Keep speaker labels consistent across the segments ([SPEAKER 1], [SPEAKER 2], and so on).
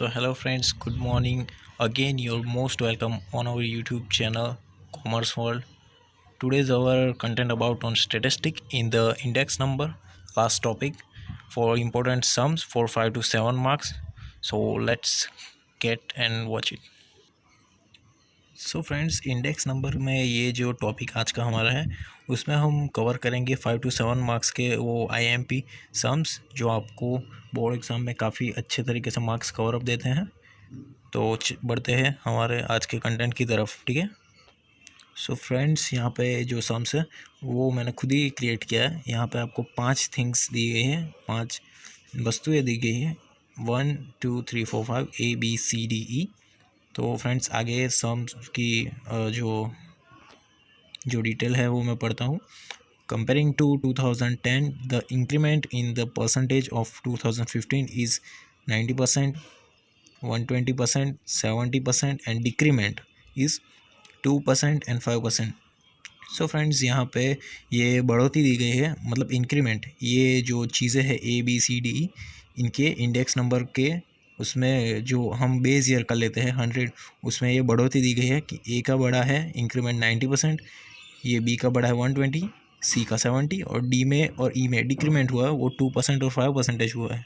[SPEAKER 1] So hello friends, good morning. Again, you're most welcome on our YouTube channel, Commerce World. Today's our content about on statistic in the index number, last topic for important sums for 5 to 7 marks. So let's get and watch it. So friends, index number में ये जो topic आज का हमारा है उसमें हम cover करेंगे 5 to 7 मार्क्स के वो आईएमपी सम्स जो आपको बोर्ड एग्ज़ाम में काफ़ी अच्छे तरीके से मार्क्स कवर अप देते हैं। तो बढ़ते हैं हमारे आज के कंटेंट की तरफ, ठीक है। सो फ्रेंड्स, यहाँ पे जो सम्स है वो मैंने खुद ही क्रिएट किया है। यहाँ पे आपको 5 थिंग्स दी गई हैं, 5 वस्तुएं दी गई हैं, 1 2 3 4 5 ABCDE। तो फ्रेंड्स, आगे सम्स की जो डिटेल है वो मैं पढ़ता हूँ। Comparing to 2010, the increment in the percentage of 2015 is 90%, 120%, 70% and decrement is 2% and 5%। So friends, यहाँ पे ये बढ़ोतरी दी गई है, मतलब इंक्रीमेंट। ये जो चीज़ें हैं ABCDE, इनके इंडेक्स नंबर के उसमें जो हम बेस ईयर का लेते हैं 100, उसमें ये बढ़ोतरी दी गई है कि ए का बड़ा है इंक्रीमेंट 90%, ये बी का बड़ा है 120, सी का 70 और डी में और ई में डिक्रीमेंट हुआ है वो 2% और 5% हुआ है।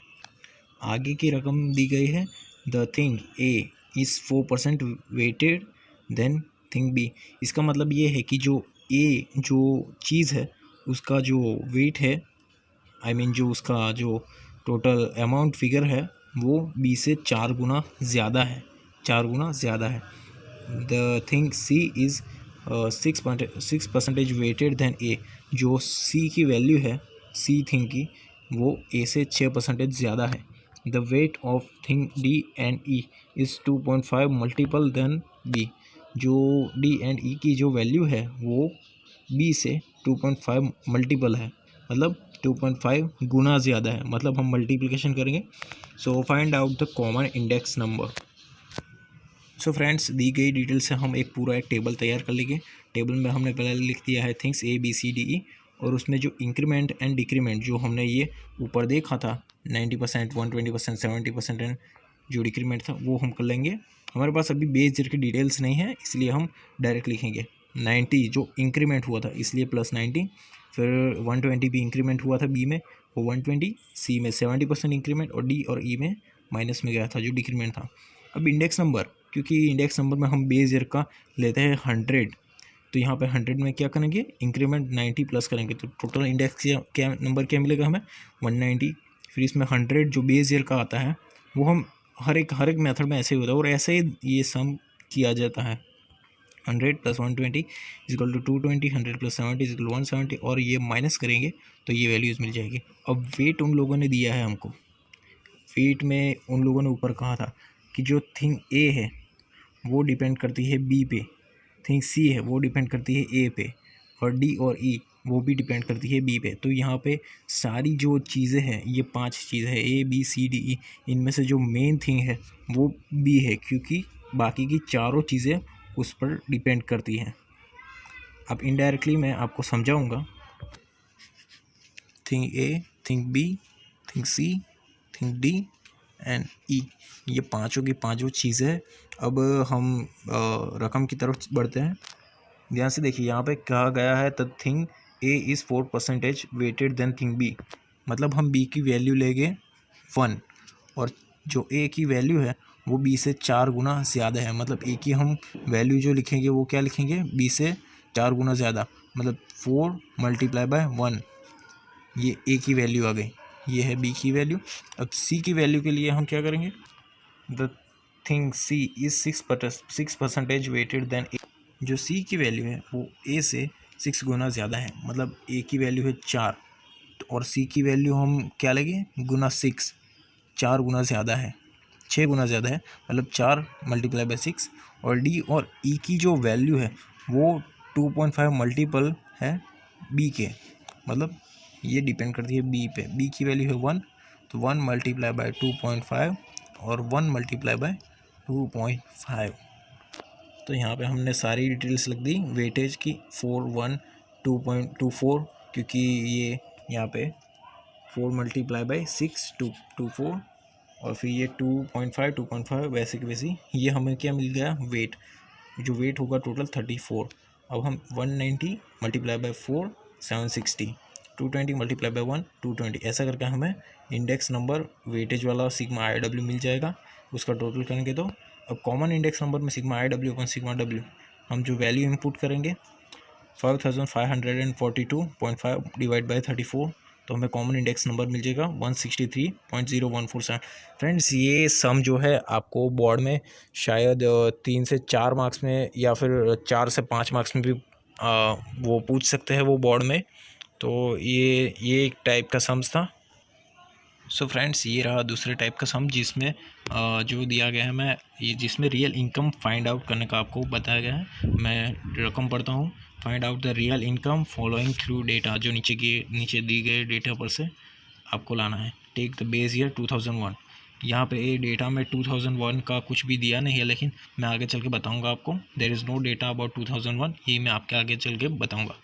[SPEAKER 1] आगे की रकम दी गई है, the thing A is 4% weighted than thing B. इसका मतलब ये है कि जो ए जो चीज़ है उसका जो वेट है, आई मीन जो उसका जो टोटल अमाउंट फिगर है वो बी से 4 गुना ज़्यादा है, 4 गुना ज़्यादा है। The thing C is 6% weighted than A. जो सी की वैल्यू है, सी थिंग की, वो ए से 6% ज़्यादा है। The weight of thing D and E is 2.5 multiple than B. जो डी एंड ई की जो वैल्यू है वो बी से 2.5 मल्टीपल है, मतलब 2.5 गुना ज़्यादा है। मतलब हम मल्टीप्लिकेशन करेंगे। So find out the common index number. So friends, दी गई डिटेल से हम एक टेबल तैयार कर लेंगे। टेबल में हमने पहले लिख दिया है थिंग्स ABCDE, और उसमें जो इंक्रीमेंट एंड डिक्रीमेंट जो हमने ये ऊपर देखा था 90%, 120%, 70% एंड जो डिक्रीमेंट था वो हम कर लेंगे। हमारे पास अभी बेस ईयर की डिटेल्स नहीं है, इसलिए हम डायरेक्ट लिखेंगे 90 जो इंक्रीमेंट हुआ था, इसलिए प्लस 90। फिर 120 भी इंक्रीमेंट हुआ था बी में, वो 120, सी में 70% इंक्रीमेंट और डी और ई में माइनस में गया था जो डिक्रीमेंट था। अब इंडेक्स नंबर, क्योंकि इंडेक्स नंबर में हम बेस ईयर का लेते हैं 100, तो यहाँ पे 100 में क्या करेंगे, इंक्रीमेंट 90 प्लस करेंगे, तो टोटल इंडेक्स क्या नंबर क्या मिलेगा हमें, 190। फिर इसमें 100 जो बेस ईयर का आता है वो हम हर एक मेथड में ऐसे ही होता है, और ऐसे ही ये सम किया जाता है। 100 + 120 = 220, 100 + 70 = 170, और ये माइनस करेंगे तो ये वैल्यूज़ मिल जाएगी। अब वेट उन लोगों ने दिया है हमको, वेट में उन लोगों ने ऊपर कहा था कि जो थिंग ए है वो डिपेंड करती है बी पे, थिंग सी है वो डिपेंड करती है ए पे, और डी और ई वो भी डिपेंड करती है बी पे। तो यहाँ पे सारी जो चीज़ें हैं, ये 5 चीज़ें हैं ABCDE, इनमें से जो मेन थिंग है वो बी है, क्योंकि बाकी की चारों चीज़ें उस पर डिपेंड करती हैं। अब इनडायरेक्टली मैं आपको समझाऊंगा। Thing A, thing B, thing C, thing D and E, ये पांचों की पांचों चीज़ें। अब हम रकम की तरफ बढ़ते हैं। ध्यान से देखिए, यहाँ पे कहा गया है the thing A is 4% weighted than thing B. मतलब हम बी की वैल्यू लेंगे 1, और जो ए की वैल्यू है वो बी से 4 गुना ज़्यादा है। मतलब ए की हम वैल्यू जो लिखेंगे वो क्या लिखेंगे, बी से 4 गुना ज़्यादा, मतलब 4 × 1, ये ए की वैल्यू आ गई, ये है बी की वैल्यू। अब सी की वैल्यू के लिए हम क्या करेंगे, the thing C is 6% weighted than A. जो सी की वैल्यू है वो ए से 6 गुना ज़्यादा है, मतलब ए की वैल्यू है 4, और सी की वैल्यू हम क्या लेंगे, गुना 6, 4 गुना ज़्यादा है, 6 गुना ज़्यादा है, मतलब 4 × 6। और डी और ई की जो वैल्यू है वो 2.5 मल्टीपल है बी के, मतलब ये डिपेंड करती है बी पे। बी की वैल्यू है 1, तो 1 × 2.5 और 1 × 2.5। तो यहाँ पे हमने सारी डिटेल्स लिख दी वेटेज की, 4, 1, 2.24, क्योंकि ये यहाँ पे 4 × 6 2 4 और फिर ये 2.5 वैसे की वैसी ये हमें क्या मिल गया वेट, जो वेट होगा टोटल 34। अब हम 190 मल्टीप्लाई बाय 4 760, 220 मल्टीप्लाई बाय 1 220, ऐसा करके हमें इंडेक्स नंबर वेटेज वाला सिग्मा आई डब्ल्यू मिल जाएगा। उसका टोटल करेंगे तो अब कॉमन इंडेक्स नंबर में sigma I W upon sigma W हम जो वैल्यू इनपुट करेंगे 5542.5 डिवाइड बाय 34, तो हमें कॉमन इंडेक्स नंबर मिल जाएगा 163.0147। फ्रेंड्स ये सम जो है आपको बोर्ड में शायद 3 से 4 मार्क्स में या फिर 4 से 5 मार्क्स में भी वो पूछ सकते हैं वो बोर्ड में। तो ये एक टाइप का सम्स था। सो फ्रेंड्स ये रहा दूसरे टाइप का सम जिसमें जो दिया गया है मैं ये जिसमें रियल इनकम फाइंड आउट करने का आपको बताया गया है। मैं रकम पढ़ता हूँ। Find out the real income following through data, जो नीचे दी गए डेटा पर से आपको लाना है। Take the base year 2001। यहाँ पे ये डेटा में 2001 का कुछ भी दिया नहीं है, लेकिन मैं आगे चल के बताऊँगा आपको। There is no data about 2001, ये मैं आपके आगे चल के बताऊँगा।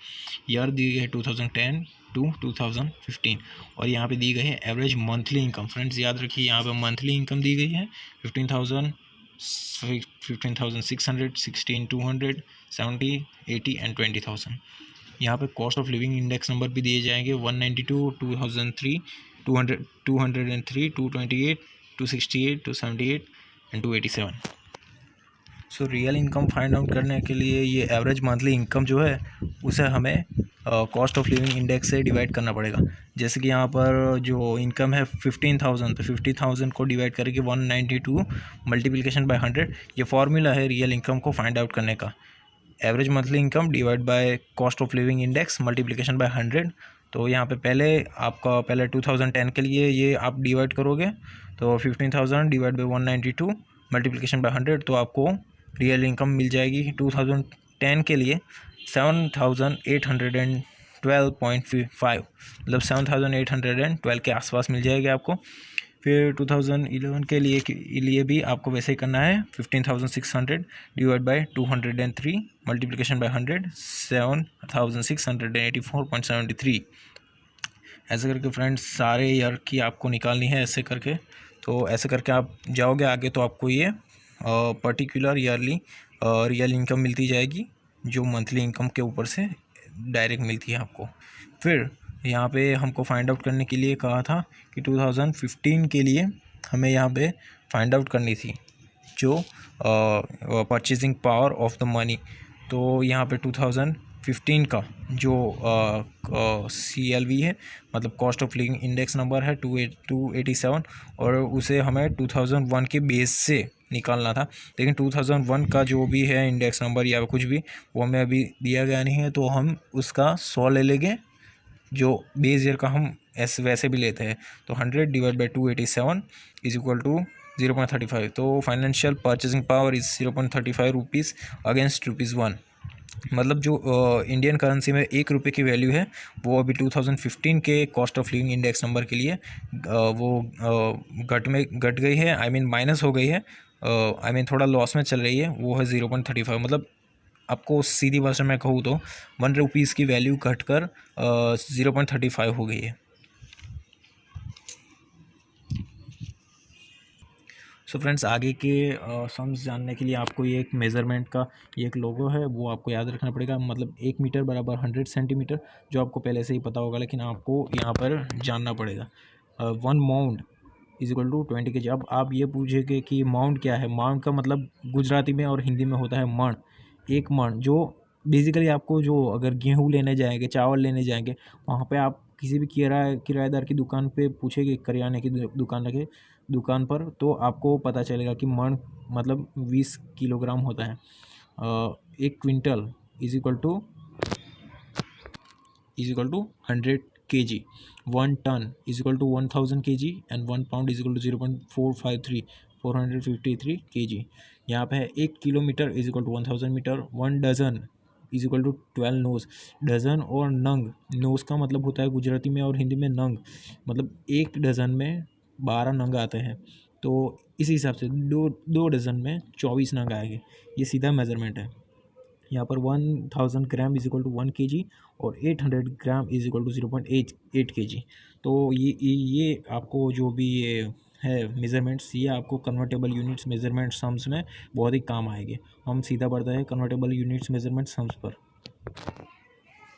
[SPEAKER 1] ईयर दी गई है 2010 टू 2015 और यहाँ पे दी गई है एवरेज मंथली इनकम। फ्रेंड्स याद रखिए यहाँ पे मंथली इनकम दी गई है 15,000, 15,600, 16,200, 70, 80 एंड 20,000। यहाँ पे cost of living index number भी दिए जाएंगे 192, 2003, 200, 203, 228, 268, 278 and 287। So real income find out करने के लिए ये एवरेज मंथली इनकम जो है उसे हमें कॉस्ट ऑफ लिविंग इंडेक्स से डिवाइड करना पड़ेगा। जैसे कि यहाँ पर जो इनकम है 15,000, तो 50,000 को डिवाइड करके 192 मल्टीप्लिकेशन बाय 100, ये फॉर्मूला है रियल इनकम को फाइंड आउट करने का। Average monthly income divide by cost of living index multiplication bye 100। तो यहाँ पे पहले 2010 के लिए ये आप डिवाइड करोगे तो 15,000 डिवाइड बाय 192 मल्टीप्लिकेशन बाय 100, तो आपको रियल इनकम मिल जाएगी 2010 के लिए 7,812.5, मतलब 7,812 के आसपास मिल जाएगी आपको। फिर 2011 के लिए भी आपको वैसे ही करना है 15,600 डिवाइड बाय 203 मल्टीप्लिकेशन बाय 100, 7,684.73। ऐसे करके फ्रेंड्स सारे ईयर की आपको निकालनी है ऐसे करके। तो ऐसे करके आप जाओगे आगे तो आपको ये पर्टिकुलर ईयरली रियल इनकम मिलती जाएगी, जो मंथली इनकम के ऊपर से डायरेक्ट मिलती है आपको। फिर यहाँ पे हमको फाइंड आउट करने के लिए कहा था कि 2015 के लिए हमें यहाँ पे फाइंड आउट करनी थी जो purchasing power of the money. तो यहाँ पे 2015 का जो CLV है, मतलब cost of living index number है 287, और उसे हमें 2001 के बेस से निकालना था। लेकिन 2001 का जो भी है इंडेक्स नंबर या कुछ भी वो हमें अभी दिया गया नहीं है, तो हम उसका 100 ले लेंगे जो बेस ईयर का हम ऐसे वैसे भी लेते हैं। तो 100 divide by 287 is equal to 0.35। तो financial purchasing power is 0.35 rupees against ₹1। मतलब जो इंडियन करेंसी में 1 रुपये की वैल्यू है वो अभी 2015 के cost of living index number के लिए वो घट गई है, आई मीन माइनस हो गई है, आई मीन थोड़ा लॉस में चल रही है, वो है 0.35। मतलब आपको सीधी भाषा में कहूँ तो 1 रुपीज़ की वैल्यू घटकर 0.35 हो गई है। सो फ्रेंड्स आगे के सम्स जानने के लिए आपको ये एक मेज़रमेंट का ये एक लोगो है वो आपको याद रखना पड़ेगा। मतलब 1 मीटर बराबर 100 सेंटीमीटर, जो आपको पहले से ही पता होगा, लेकिन आपको यहाँ पर जानना पड़ेगा। 1 maund is equal to 20 kg। अब आप ये पूछेंगे कि माउंड क्या है। माउंड का मतलब गुजराती में और हिंदी में होता है मण। एक मण जो बेसिकली आपको जो अगर गेहूँ लेने जाएंगे, चावल लेने जाएंगे, वहाँ पे आप किसी भी किराएदार की दुकान पे पूछेंगे, करियाने की दुकान पर, तो आपको पता चलेगा कि मण मतलब 20 किलोग्राम होता है। 1 quintal is equal to 100 kg। 1 ton is equal to 1000 kg and 1 pound is equal to 453 kg। यहाँ पे है 1 kilometre is equal to 1000 metre. 1 dozen is equal to 12 nos. Dozen और नंग, नोज का मतलब होता है गुजराती में और हिंदी में नंग, मतलब 1 डजन में 12 नंग आते हैं। तो इस हिसाब से दो डजन में 24 नंग आएंगे। ये सीधा मेजरमेंट है। यहाँ पर 1000 gram is equal to 1 kg और 800 gram is equal to 0.8 kg। तो ये आपको जो भी ये है मेजरमेंट्स, ये आपको कन्वर्टेबल यूनिट्स मेजरमेंट सम्स में बहुत ही काम आएंगे। हम सीधा बढ़ते हैं कन्वर्टेबल यूनिट्स मेजरमेंट सम्स पर।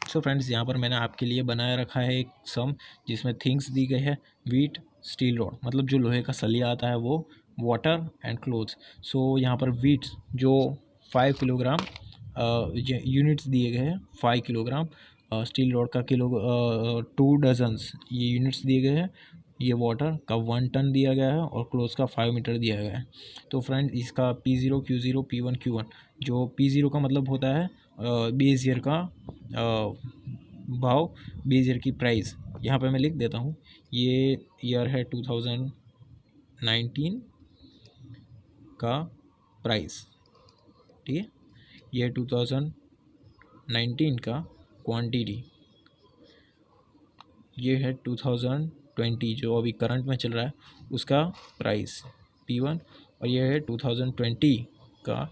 [SPEAKER 1] सो फ्रेंड्स, यहाँ पर मैंने आपके लिए बनाया रखा है एक सम जिसमें थिंग्स दी गई है, वीट, स्टील रॉड, मतलब जो लोहे का सलिया आता है वो, वाटर एंड क्लोथ्स। सो यहाँ पर वीट जो 5 किलोग्राम यूनिट्स दिए गए हैं, 5 किलोग्राम, स्टील रॉड का 2 डजन्स ये यूनिट्स दिए गए हैं, ये वाटर का 1 टन दिया गया है और क्लोथ्स का 5 मीटर दिया गया है। तो फ्रेंड इसका P0 Q0 P1 Q1, जो P0 का मतलब होता है बेस ईयर का भाव, बेस ईयर की प्राइस, यहाँ पे मैं लिख देता हूँ। ये ईयर है 2019 का प्राइस, ठीक है। ये 2019 का क्वांटिटी, ये है 2020 जो अभी करंट में चल रहा है उसका प्राइस P1, और ये है 2020 का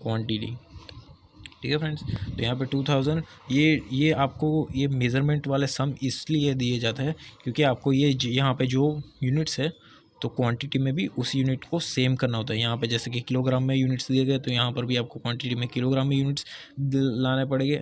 [SPEAKER 1] क्वांटिटी, ठीक है फ्रेंड्स। तो यहाँ पे 2000, ये आपको ये मेज़रमेंट वाले सम इसलिए दिए जाते हैं क्योंकि आपको ये यहाँ पे जो यूनिट्स है तो क्वांटिटी में भी उस यूनिट को सेम करना होता है। यहाँ पे जैसे कि किलोग्राम में यूनिट्स दिए गए तो यहाँ पर भी आपको क्वांटिटी में किलोग्राम में यूनिट्स लाने पड़ेंगे,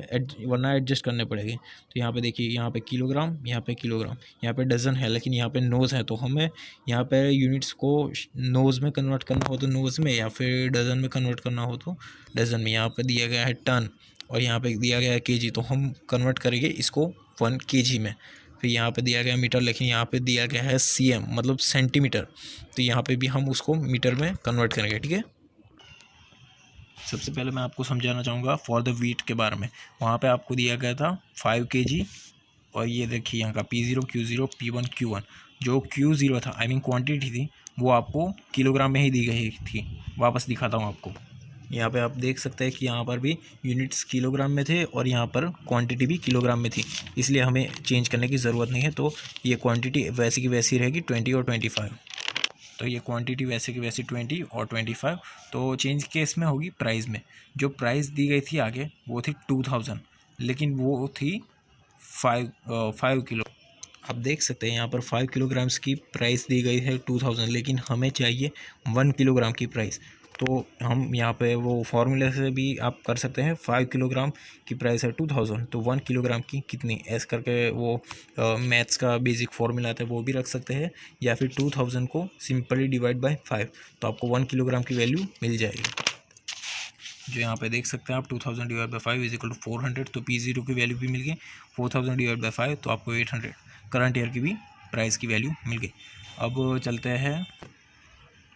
[SPEAKER 1] वरना एडजस्ट करने पड़ेंगे। तो यहाँ पे देखिए, यहाँ पे किलोग्राम, यहाँ पे किलोग्राम, यहाँ पे डज़न है, लेकिन यहाँ पे नोज़ है, तो हमें यहाँ पे यूनिट्स को नोज़ में कन्वर्ट करना हो तो नोज़ में, या फिर डज़न में कन्वर्ट करना हो तो डज़न में। यहाँ पे दिया गया है टन और यहाँ पे दिया गया है केजी, तो हम कन्वर्ट करेंगे इसको 1 केजी में। फिर यहाँ पे दिया गया मीटर, लेकिन यहाँ पे दिया गया है सीएम मतलब सेंटीमीटर, तो यहाँ पे भी हम उसको मीटर में कन्वर्ट करेंगे, ठीक है। सबसे पहले मैं आपको समझाना चाहूँगा फॉर द वीट के बारे में। वहाँ पे आपको दिया गया था 5 केजी, और ये देखिए यहाँ का P0 Q0 P1 Q1, जो Q0 था आई मीन क्वांटिटी थी वो आपको किलोग्राम में ही दी गई थी। वापस दिखाता हूँ आपको, यहाँ पे आप देख सकते हैं कि यहाँ पर भी यूनिट्स किलोग्राम में थे और यहाँ पर क्वांटिटी भी किलोग्राम में थी, इसलिए हमें चेंज करने की ज़रूरत नहीं है। तो ये क्वांटिटी वैसी की वैसी रहेगी 20 और 25। तो ये क्वांटिटी वैसे की वैसी 20 और 25। तो चेंज केस में होगी प्राइस में। जो प्राइस दी गई थी आगे वो थी 2000, लेकिन वो थी 5 किलो। आप देख सकते हैं यहाँ पर 5 किलोग्राम्स की प्राइस दी गई है 2000, लेकिन हमें चाहिए 1 किलोग्राम की प्राइस। तो हम यहाँ पे वो फार्मूले से भी आप कर सकते हैं, 5 किलोग्राम की प्राइस है 2000, तो 1 किलोग्राम की कितनी, ऐसे करके वो मैथ्स का बेसिक फार्मूला आता है वो भी रख सकते हैं, या फिर 2000 को सिंपली डिवाइड बाय 5, तो आपको 1 किलोग्राम की वैल्यू मिल जाएगी। जो यहाँ पे देख सकते हैं आप 2000 divide by 5 is equal to 400, तो P0 की वैल्यू भी मिल गई। 4000 डिवाइड बाई 5 तो आपको 800, करंट ईयर की भी प्राइस की वैल्यू मिल गई। अब चलते हैं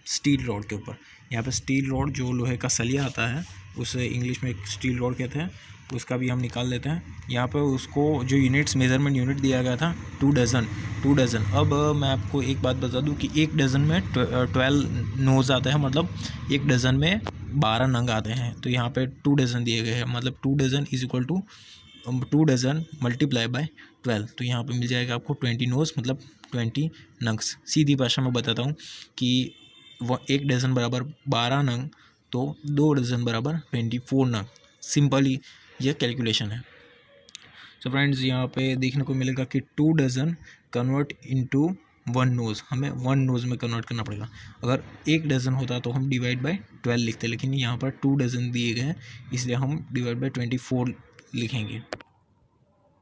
[SPEAKER 1] स्टील रॉड के ऊपर। यहाँ पे स्टील रॉड जो लोहे का सलिया आता है उसे इंग्लिश में स्टील रॉड कहते हैं, उसका भी हम निकाल लेते हैं। यहाँ पे उसको जो यूनिट्स मेज़रमेंट यूनिट दिया गया था 2 डज़न। अब मैं आपको एक बात बता दूँ कि 1 डज़न में 12 नोज़ आते हैं, मतलब 1 डज़न में 12 नंग आते हैं। तो यहाँ पे 2 डज़न दिए गए हैं, मतलब 2 dozen is equal to 2 dozen multiply by 12, तो यहाँ पे मिल जाएगा आपको 20 नोज़ मतलब 20 नंग्स। सीधी भाषा में बताता हूँ कि 1 डज़न बराबर 12 नंग, तो 2 डज़न बराबर 24 नंग। सिंपली ये कैलकुलेशन है। तो फ्रेंड्स यहाँ पे देखने को मिलेगा कि 2 डज़न कन्वर्ट इनटू 1 नोज़, हमें 1 नोज़ में कन्वर्ट करना पड़ेगा। अगर 1 डज़न होता तो हम डिवाइड बाय 12 लिखते, लेकिन यहाँ पर 2 डज़न दिए गए हैं इसलिए हम डिवाइड बाय 24 लिखेंगे।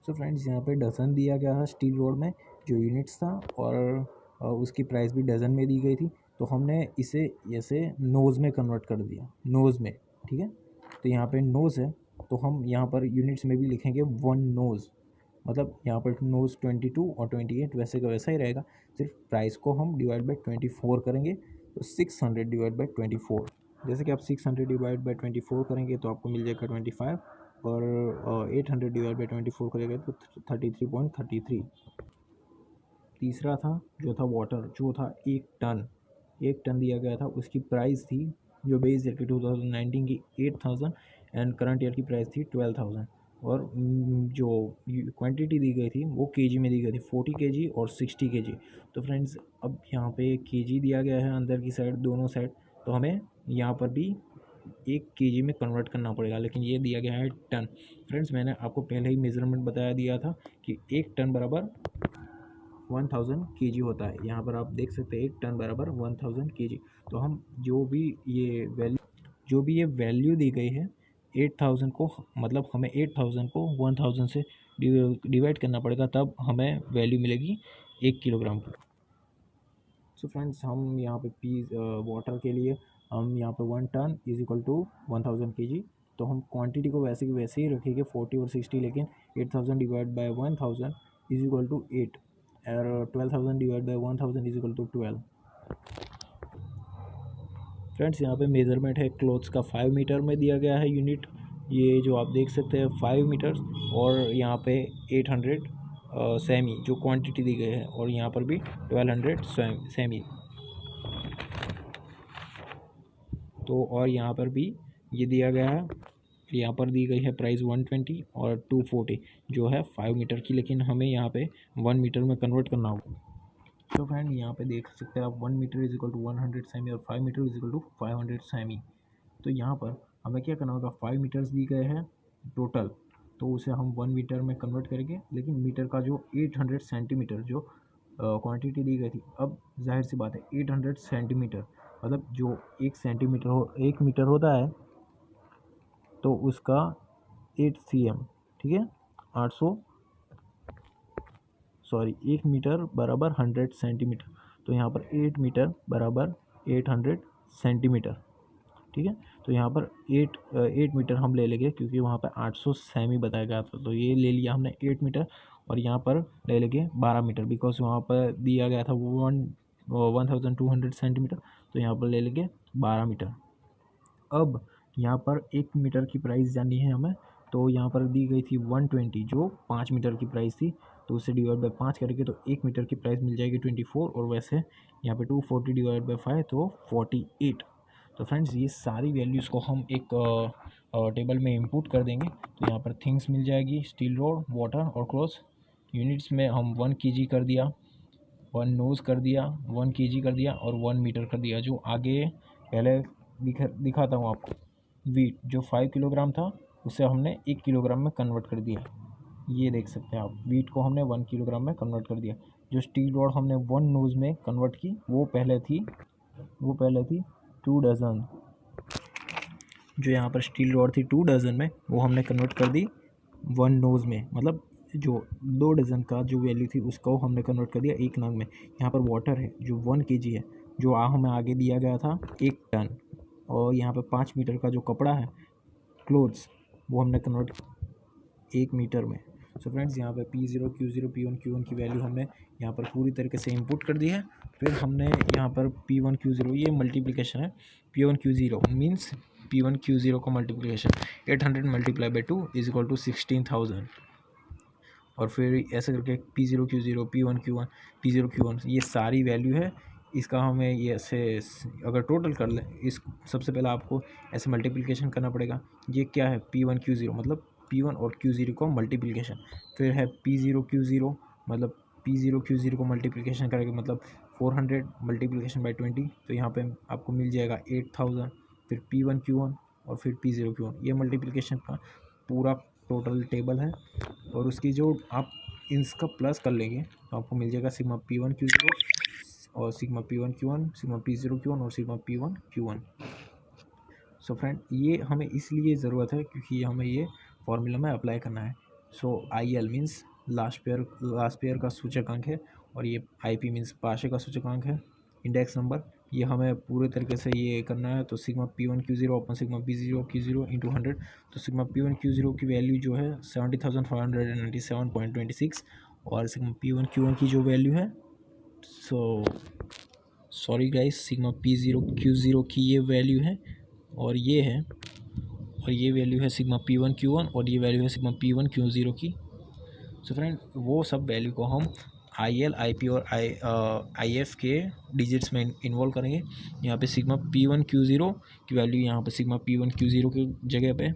[SPEAKER 1] सो फ्रेंड्स यहाँ पे डज़न दिया गया है स्टील रॉड में जो यूनिट्स था, और उसकी प्राइस भी डज़न में दी गई थी, तो हमने इसे ऐसे नोज़ में कन्वर्ट कर दिया, नोज़ में, ठीक है। तो यहाँ पे नोज़ है तो हम यहाँ पर यूनिट्स में भी लिखेंगे 1 नोज़, मतलब यहाँ पर नोज़ 22 और 28 वैसे का वैसा ही रहेगा, सिर्फ प्राइस को हम डिवाइड बाई 24 करेंगे, तो 600 डिवाइड बाई 24। जैसे कि आप 600 डिवाइड बाई 24 करेंगे तो आपको मिल जाएगा 25, और 800 डिवाइड बाई 24 करेंगे तो 33.33। तीसरा था जो था वाटर, जो था 1 टन दिया गया था, उसकी प्राइस थी जो बेस ईयर की 2019 की 8000 एंड करंट ईयर की प्राइस थी 12000, और जो क्वांटिटी दी गई थी वो केजी में दी गई थी, 40 केजी और 60 केजी। तो फ्रेंड्स अब यहाँ पे केजी दिया गया है अंदर की साइड, दोनों साइड, तो हमें यहाँ पर भी 1 केजी में कन्वर्ट करना पड़ेगा, लेकिन ये दिया गया है टन। फ्रेंड्स मैंने आपको पहले ही मेज़रमेंट बताया दिया था कि 1 टन बराबर 1000 kg होता है। यहाँ पर आप देख सकते हैं 1 टन बराबर 1000 kg। तो हम जो भी ये वैल्यू दी गई है 8000 को, मतलब हमें 8000 को 1000 से डिवाइड करना पड़ेगा, तब हमें वैल्यू मिलेगी 1 किलोग्राम की। सो फ्रेंड्स, हम यहाँ पे वाटर के लिए हम यहाँ पे 1 ton is equal to 1000 kg। तो हम क्वांटिटी को वैसे की वैसे ही रखेंगे 40 और 60, लेकिन 8000 divide by 1000 is equal to 8 और 12000 divide by 1000 is equal to 12। Friends, यहाँ पे मेज़रमेंट है क्लोथ्स का 5 मीटर में दिया गया है यूनिट, ये जो आप देख सकते हैं 5 मीटर्स, और यहाँ पे 800 सेमी जो क्वांटिटी दी गई है, और यहाँ पर भी 1200 सेमी। तो और यहाँ पर भी ये दिया गया है, यहाँ पर दी गई है प्राइस 120 और 240 जो है 5 मीटर की, लेकिन हमें यहाँ पे 1 मीटर में कन्वर्ट करना होगा। तो फ्रेंड, यहाँ पे देख सकते हैं आप 1 metre is equal to 100 cm और 5 metre is equal to 500 cm. तो यहाँ पर हमें क्या करना होगा, 5 मीटर्स दी गए हैं टोटल, तो उसे हम 1 मीटर में कन्वर्ट करेंगे, लेकिन मीटर का जो 800 सेंटीमीटर जो क्वांटिटी दी गई थी, अब जाहिर सी बात है 800 सेंटीमीटर मतलब जो 1 मीटर होता है, तो उसका 8 cm, ठीक है, 1 मीटर बराबर 100 सेंटीमीटर। तो यहाँ पर 8 मीटर बराबर 800 सेंटीमीटर, ठीक है। तो यहाँ पर 8 मीटर हम ले लेंगे, क्योंकि वहाँ पर 800 सेमी बताया गया था, तो ये ले लिया हमने 8 मीटर, और यहाँ पर ले लेंगे 12 मीटर, बिकॉज वहाँ पर दिया गया था 1200 सेंटीमीटर, तो यहाँ पर ले लेंगे 12 मीटर। अब यहाँ पर 1 मीटर की प्राइस जाननी है हमें, तो यहाँ पर दी गई थी 120 जो 5 मीटर की प्राइस थी, तो उससे डिवाइड बाय 5 करेंगे तो 1 मीटर की प्राइस मिल जाएगी 24, और वैसे यहाँ पे 240 डिवाइड बाय 5 तो 48। तो फ्रेंड्स, ये सारी वैल्यूज़ को हम एक टेबल में इंपुट कर देंगे, तो यहाँ पर थिंग्स मिल जाएगी, स्टील रॉड, वाटर और क्लोथ्स। यूनिट्स में हम 1 kg कर दिया, 1 नोज़ कर दिया, 1 kg कर दिया, और 1 मीटर कर दिया। जो आगे पहले दिखाता हूँ आपको, वीट जो 5 किलोग्राम था उसे हमने 1 किलोग्राम में कन्वर्ट कर दिया। ये देख सकते हैं आप, वीट को हमने 1 किलोग्राम में कन्वर्ट कर दिया। जो स्टील रॉड हमने 1 नोज़ में कन्वर्ट की, वो पहले थी 2 डज़न। जो यहाँ पर स्टील रॉड थी 2 डज़न में, वो हमने कन्वर्ट कर दी 1 नोज़ में, मतलब जो 2 डज़न का जो वैल्यू थी उसको हमने कन्वर्ट कर दिया 1 नग में। यहाँ पर वाटर है जो 1 kg है, जो हमें आगे दिया गया था 1 टन, और यहाँ पर 5 मीटर का जो कपड़ा है क्लोथ्स, वो हमने कन्वर्ट 1 मीटर में। सो फ्रेंड्स, यहाँ पे P0, Q0, P1, Q1 की वैल्यू हमने यहाँ पर पूरी तरीके से इंपुट कर दी है। फिर हमने यहाँ पर P1, Q0 ये मल्टीप्लिकेशन है, P1, Q0 means P1, Q0 का multiplication 800 multiply by 2 is equal to 16,000, और फिर ऐसे करके P0, Q0, P1, Q1, P0, Q1 ये सारी वैल्यू है। इसका हमें ये ऐसे अगर टोटल कर लें, इस सबसे पहले आपको ऐसे मल्टीप्लिकेशन करना पड़ेगा। ये क्या है, P1, Q0 मतलब P1 और Q0 को मल्टीप्लिकेशन, फिर है P0, Q0 मतलब P0, Q0 को मल्टीप्लिकेशन करेंगे, मतलब 400 मल्टीप्लिकेशन बाई 20, तो यहाँ पे आपको मिल जाएगा 8000। फिर P1, Q1 और फिर P0, Q1, ये मल्टीप्लिकेशन का पूरा टोटल टेबल है। और उसकी जो आप इसका प्लस कर लेंगे तो आपको मिल जाएगा सिग्मा P1, Q0 और sigma P1, Q1, sigma P0, Q1 और sigma P1, Q1। So friend, ये हमें इसलिए ज़रूरत है क्योंकि हमें ये फॉर्मूला में अप्लाई करना है। सो IL मीन्स लास्ट पेयर का सूचकांक है, और ये IP मीन्स पाशे का सूचकांक है, इंडेक्स नंबर। ये हमें पूरे तरीके से ये करना है। तो सिग्मा P1, Q0 अपन सिग्मा P0, Q0 इंटू 100, तो सिग्मा P1, Q0 की वैल्यू जो है 70,597.26, और सिग्मा P1, Q1 की जो वैल्यू है, sorry guys, sigma P0, Q0 की ये वैल्यू है, और ये है, और ये वैल्यू है सिग्मा P1, Q1, और ये वैल्यू है सिग्मा P1, Q0 की। सो फ्रेंड, वो सब वैल्यू को हम IL, IP और IF के डिजिट्स में इन्वॉल्व करेंगे। यहाँ पे सिग्मा P1, Q0 की वैल्यू यहाँ पे सिग्मा P1, Q0 की जगह पे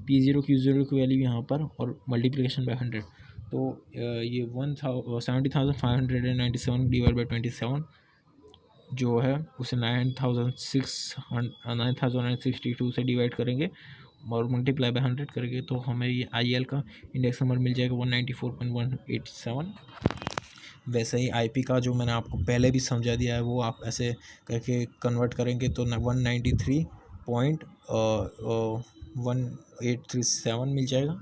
[SPEAKER 1] P0, Q0 की वैल्यू यहाँ पर, और मल्टीप्लिकेशन बाय 100, तो ये 70,597 डिवाइड बाई 27 जो है उसे 9,962 से डिवाइड करेंगे, और मल्टीप्लाई बाय 100 करेंगे, तो हमें ये IL का इंडेक्स नंबर मिल जाएगा 194.187। वैसे ही IP का जो मैंने आपको पहले भी समझा दिया है वो आप ऐसे करके कन्वर्ट करेंगे तो 193.1837 मिल जाएगा।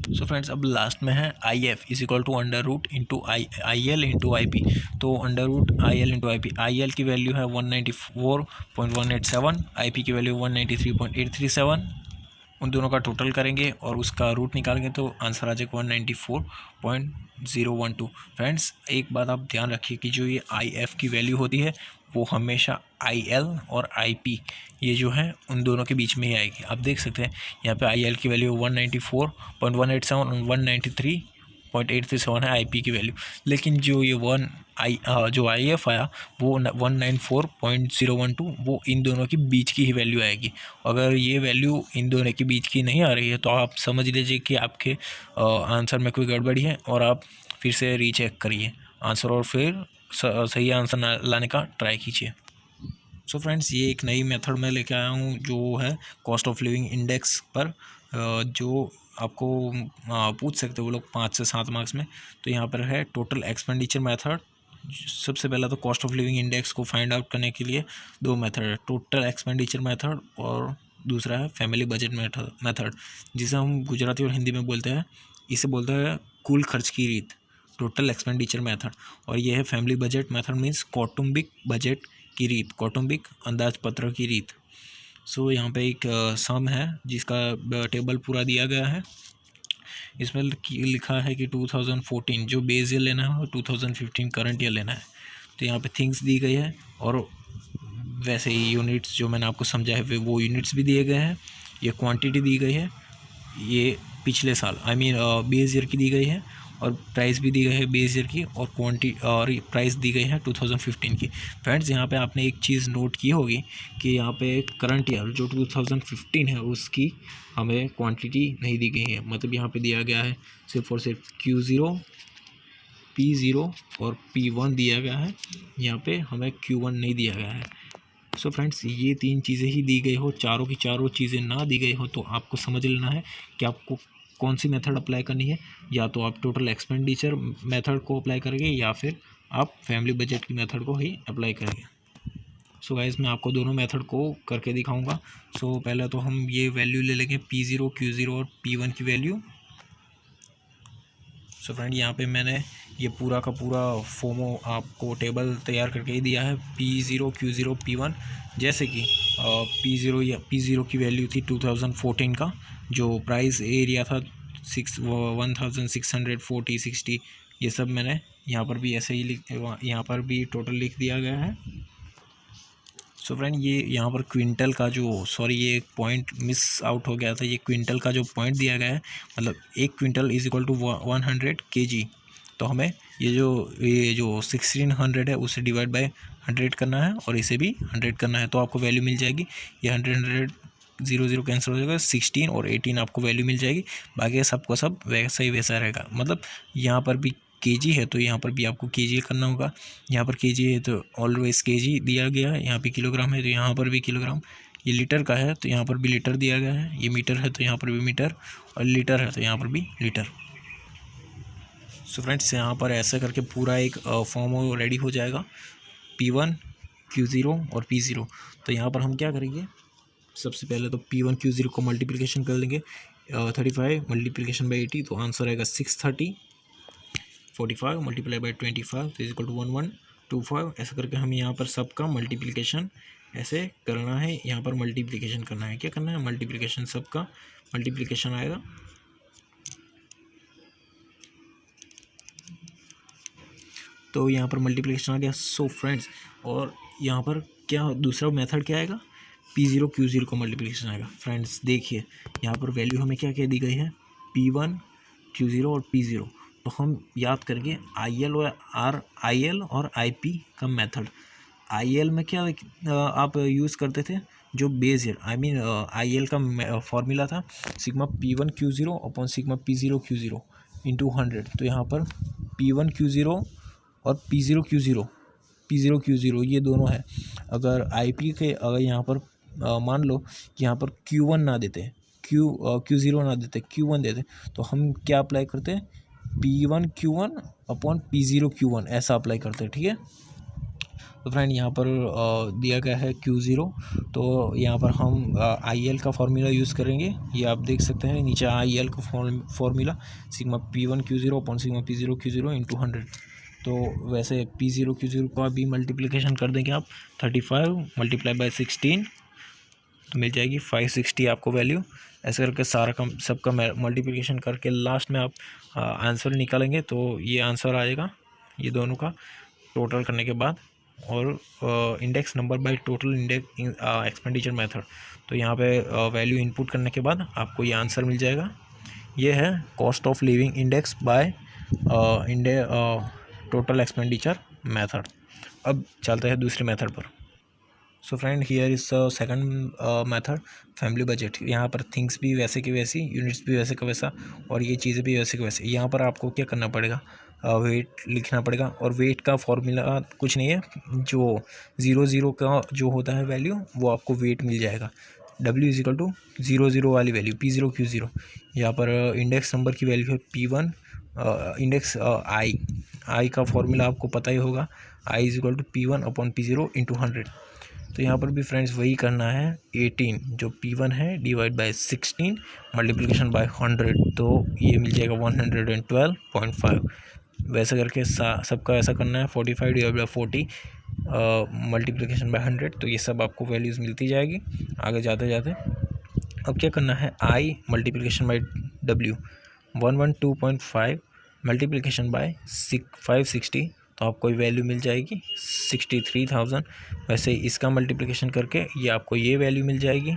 [SPEAKER 1] सो फ्रेंड्स अब लास्ट में है IF is equal to under root into IL into IP। तो under root IL into IP, IL की वैल्यू है 194.187, IP की वैल्यू 193.837। उन दोनों का टोटल करेंगे और उसका रूट निकालेंगे तो आंसर आ जाएगा 194.012। फ्रेंड्स एक बात आप ध्यान रखिए कि जो ये IF की वैल्यू होती है वो हमेशा IL और IP ये जो है उन दोनों के बीच में ही आएगी। आप देख सकते हैं यहाँ पे IL की वैल्यू 194.187 और 193.837 है IP की वैल्यू, लेकिन जो ये जो IF आया वो 194.012 वो इन दोनों के बीच की ही वैल्यू आएगी। अगर ये वैल्यू इन दोनों के बीच की नहीं आ रही है तो आप समझ लीजिए कि आपके आंसर में कोई गड़बड़ी है और आप फिर से रीचेक करिए आंसर और फिर सही आंसर लाने का ट्राई कीजिए। सो फ्रेंड्स ये एक नई मेथड में लेके आया हूँ जो है कॉस्ट ऑफ लिविंग इंडेक्स पर, जो आपको पूछ सकते हो वो लोग 5 से 7 मार्क्स में। तो यहाँ पर है टोटल एक्सपेंडिचर मेथड। सबसे पहला तो कॉस्ट ऑफ लिविंग इंडेक्स को फाइंड आउट करने के लिए 2 मेथड है, टोटल एक्सपेंडिचर मेथड और दूसरा है फैमिली बजट मेथड, जिसे हम गुजराती और हिंदी में बोलते हैं, इसे बोलते हैं कुल खर्च की रीत, टोटल एक्सपेंडिचर मेथड। और ये है फैमिली बजट मेथड मीन्स कौटुंबिक बजट की रीत, कौटुंबिक अंदाज पत्र की रीत। सो यहाँ पे एक सम है जिसका टेबल पूरा दिया गया है। इसमें लिखा है कि 2014 जो बेस ईयर लेना है और 2015 करंट ईयर लेना है। तो यहाँ पे थिंग्स दी गई है और वैसे ही यूनिट्स जो मैंने आपको समझा है वो यूनिट्स भी दिए गए हैं, ये क्वांटिटी दी गई है, ये पिछले साल बेस ईयर की दी गई है और प्राइस भी दी गई है बेस ईयर की और प्राइस दी गई है 2015 की। फ्रेंड्स यहाँ पे आपने एक चीज़ नोट की होगी कि यहाँ पे करंट ईयर जो 2015 है उसकी हमें क्वांटिटी नहीं दी गई है, मतलब यहाँ पे दिया गया है सिर्फ और सिर्फ Q0, P0 और P1 दिया गया है, यहाँ पे हमें Q1 नहीं दिया गया है। सो फ्रेंड्स ये 3 चीज़ें ही दी गई हो, चारों की चारों चीज़ें ना दी गई हो तो आपको समझ लेना है कि आपको कौन सी मेथड अप्लाई करनी है, या तो आप टोटल एक्सपेंडिचर मेथड को अप्लाई करेंगे या फिर आप फैमिली बजट की मेथड को ही अप्लाई करेंगे। सो गाइस मैं आपको दोनों मेथड को करके दिखाऊंगा। सो पहले तो हम ये वैल्यू ले लेंगे P0, Q0 और P1 की वैल्यू। सो फ्रेंड यहाँ पे मैंने ये पूरा का पूरा फोमो आपको टेबल तैयार करके ही दिया है, P0, Q0, P1। जैसे कि P0 की वैल्यू थी 2014 का, जो प्राइस एरिया था 1640 60, ये सब मैंने यहाँ पर भी ऐसे ही यहाँ पर भी टोटल लिख दिया गया है। सो फ्रेंड ये यहाँ पर क्विंटल का जो ये एक पॉइंट मिस आउट हो गया था, ये क्विंटल का जो पॉइंट दिया गया है, मतलब 1 quintal is equal to 100 kg। तो हमें ये जो 1600 है उसे डिवाइड बाय 100 करना है और इसे भी 100 करना है, तो आपको वैल्यू मिल जाएगी। ये 100 0 कैंसिल हो जाएगा, 16 और 18 आपको वैल्यू मिल जाएगी। बाकी सबको सब वैसा ही वैसा रहेगा, मतलब यहाँ पर भी केजी है तो यहाँ पर भी आपको केजी करना होगा, यहाँ पर केजी है तो ऑलवेज केजी दिया गया है, यहाँ पे किलोग्राम है तो यहाँ पर भी किलोग्राम, ये लीटर का है तो यहाँ पर भी लीटर दिया गया है, ये मीटर है तो यहाँ पर भी मीटर, और लीटर है तो यहाँ पर भी लीटर। सो फ्रेंड्स यहाँ पर ऐसा करके पूरा एक फॉर्म रेडी हो जाएगा, P1, Q0 और P0। तो यहाँ पर हम क्या करेंगे, सबसे पहले तो P1 Q0 को मल्टीप्लिकेशन कर लेंगे, 35 मल्टीप्लिकेशन बाई 80 तो आंसर आएगा 630। 45 मल्टीप्लाई बाई 25 तो इज इक्वल टू 1125। ऐसा करके हम यहाँ पर सबका मल्टीप्लिकेशन ऐसे करना है, यहाँ पर मल्टीप्लिकेशन करना है, क्या करना है मल्टीप्लिकेशन, सबका मल्टीप्लिकेशन आएगा। तो यहाँ पर मल्टीप्लिकेशन आ गया। सो फ्रेंड्स और यहाँ पर क्या दूसरा मेथड क्या आएगा, P0 Q0 को मल्टीप्लिकेशन आएगा। फ्रेंड्स देखिए यहाँ पर वैल्यू हमें क्या क्या दी गई है, P1 Q0 और P0। तो हम याद करेंगे IL और IP का मेथड। IL में क्या आप यूज़ करते थे, जो बेस ईयर IL का फॉर्मूला था sigma P1 Q0 upon sigma P0 Q0 into 100। तो यहाँ पर P1 Q0 और P0 Q0 ये दोनों है। अगर IP के अगर यहाँ पर मान लो कि यहाँ पर Q1 ना देते, Q0 ना देते, Q1 देते, तो हम क्या अप्लाई करते हैं, P1Q1 अपॉन P0Q1 ऐसा अप्लाई करते हैं, ठीक है। तो फ्रेंड यहाँ पर दिया गया है Q0, तो यहाँ पर हम IL का फार्मूला यूज़ करेंगे। ये आप देख सकते हैं नीचे IL का formula sigma P1Q0 upon sigma P0Q0 into 100। तो वैसे P0Q0 का भी मल्टीप्लिकेशन कर देंगे आप, 35 मल्टीप्लाई बाई 16 तो मिल जाएगी 560 आपको वैल्यू। ऐसे करके सारा का सबका मल्टीप्लिकेशन करके लास्ट में आप आंसर निकालेंगे तो ये आंसर आएगा, ये दोनों का टोटल करने के बाद। और index number by total index expenditure method, तो यहाँ पे वैल्यू इनपुट करने के बाद आपको ये आंसर मिल जाएगा। ये है cost of living index by total expenditure method. अब चलते हैं दूसरे मेथड पर। So friend here is second method family budget. यहाँ पर थिंग्स भी वैसे की वैसी, यूनिट्स भी वैसे का वैसा, और ये चीज़ें भी वैसे के वैसे। यहाँ पर आपको क्या करना पड़ेगा, वेट लिखना पड़ेगा। और वेट का फॉर्मूला कुछ नहीं है, जो 0 का जो होता है वैल्यू वो आपको वेट मिल जाएगा। W इज इक्वल टू 0 वाली वैल्यू P0Q0। यहाँ पर इंडेक्स नंबर की वैल्यू है P1, इंडेक्स I का फॉर्मूला आपको पता ही होगा, I is equal to P1 upon P0 into 100। तो यहाँ पर भी फ्रेंड्स वही करना है, 18 जो P1 है डिवाइड बाय 16 मल्टीप्लिकेशन बाय 100, तो ये मिल जाएगा 112.5। वैसे करके सबका ऐसा करना है, 45 डिवाइड बाय 40 मल्टीप्लिकेशन बाय 100, तो ये सब आपको वैल्यूज़ मिलती जाएगी आगे जाते जाते। अब क्या करना है, I multiplication bye W 112.5 multiplication bye 560, तो आपको वैल्यू मिल जाएगी 63,000। वैसे इसका मल्टीप्लिकेशन करके ये आपको ये वैल्यू मिल जाएगी,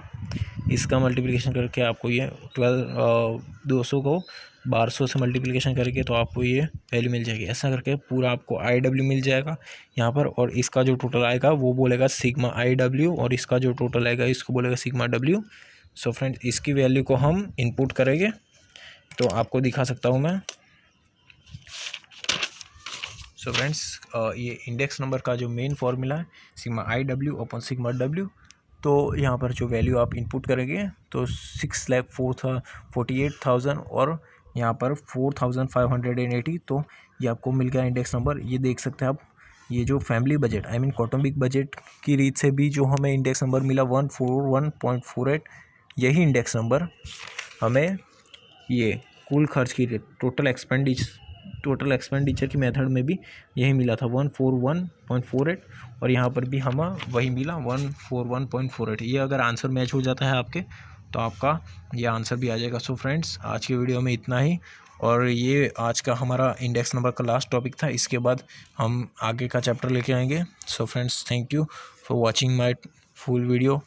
[SPEAKER 1] इसका मल्टीप्लिकेशन करके आपको ये 200 को 1200 से मल्टीप्लिकेशन करके तो आपको ये वैल्यू मिल जाएगी। ऐसा करके पूरा आपको IW मिल जाएगा यहाँ पर, और इसका जो टोटल आएगा वो बोलेगा सिग्मा IW, और इसका जो टोटल आएगा इसको बोलेगा सिग्मा W। सो फ्रेंड्स इसकी वैल्यू को हम इनपुट करेंगे, तो आपको दिखा सकता हूँ मैं। सो फ्रेंड्स ये इंडेक्स नंबर का जो मेन फार्मूला है sigma IW upon sigma W। तो यहाँ पर जो वैल्यू आप इनपुट करेंगे तो 6,48,000 और यहाँ पर 4,580, तो ये आपको मिल गया इंडेक्स नंबर। ये देख सकते हैं आप, ये जो फैमिली बजट आई मीन कौटुंबिक बजट की रीत से भी जो हमें इंडेक्स नंबर मिला 141.48, यही इंडेक्स नंबर हमें ये कुल खर्च की टोटल एक्सपेंडिचर की मेथड में भी यही मिला था 141.48, और यहाँ पर भी हमें वही मिला 141.48। ये अगर आंसर मैच हो जाता है आपके तो आपका ये आंसर भी आ जाएगा। सो फ्रेंड्स आज की वीडियो में इतना ही, और ये आज का हमारा इंडेक्स नंबर का लास्ट टॉपिक था। इसके बाद हम आगे का चैप्टर लेके आएंगे। So friends thank you for watching my full video.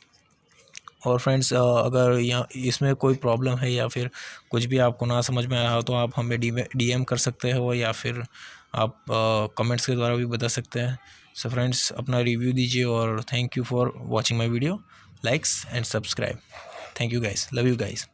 [SPEAKER 1] और फ्रेंड्स अगर यहाँ इसमें कोई प्रॉब्लम है या फिर कुछ भी आपको ना समझ में आया हो तो आप हमें DM कर सकते हो, या फिर आप कमेंट्स के द्वारा भी बता सकते हैं। सो फ्रेंड्स अपना रिव्यू दीजिए, और thank you for watching my video, likes and subscribe. Thank you guys, love you guys.